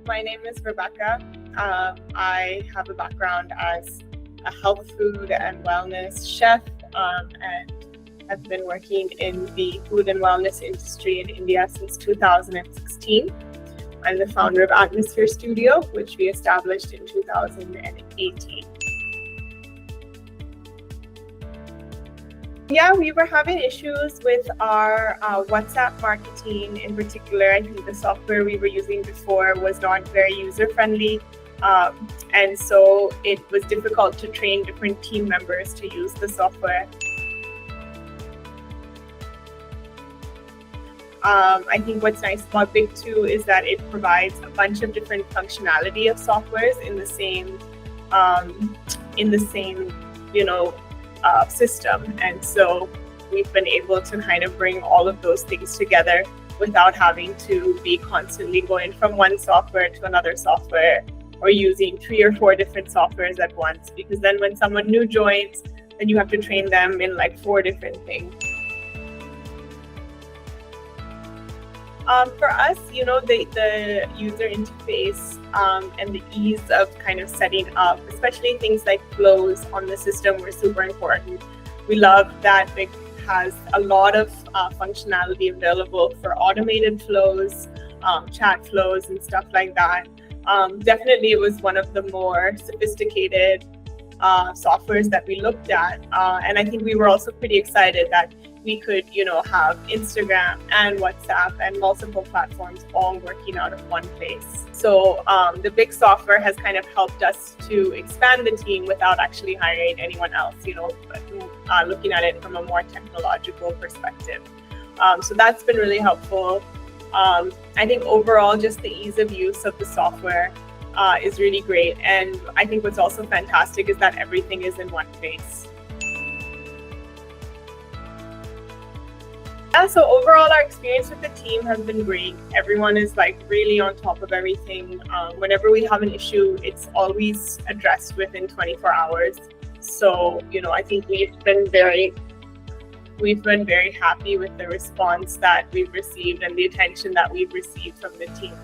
my name is Rebekah. I have a background as a health, food, and wellness chef, and have been working in the food and wellness industry in India since 2016. I'm the founder of Atmosphere Studio, which we established in 2018. Yeah, we were having issues with our WhatsApp marketing in particular. I think the software we were using before was not very user-friendly. And so it was difficult to train different team members to use the software. I think what's nice about BIK too is that it provides a bunch of different functionality of softwares in the same system, and so we've been able to kind of bring all of those things together without having to be constantly going from one software to another software or using 3 or 4 different softwares at once, because then when someone new joins, then you have to train them in like 4 different things. For us, the user interface and the ease of kind of setting up, especially things like flows on the system, were super important. We love that BIK has a lot of functionality available for automated flows, chat flows, and stuff like that. Definitely, it was one of the more sophisticated softwares that we looked at, and I think we were also pretty excited that we could, have Instagram and WhatsApp and multiple platforms all working out of one place. So the BIK software has kind of helped us to expand the team without actually hiring anyone else, looking at it from a more technological perspective. So that's been really helpful. I think overall, just the ease of use of the software is really great. And I think what's also fantastic is that everything is in one place. Yeah, so overall, our experience with the team has been great. Everyone is really on top of everything. Whenever we have an issue, it's always addressed within 24 hours. So, I think we've been very happy with the response that we've received and the attention that we've received from the team.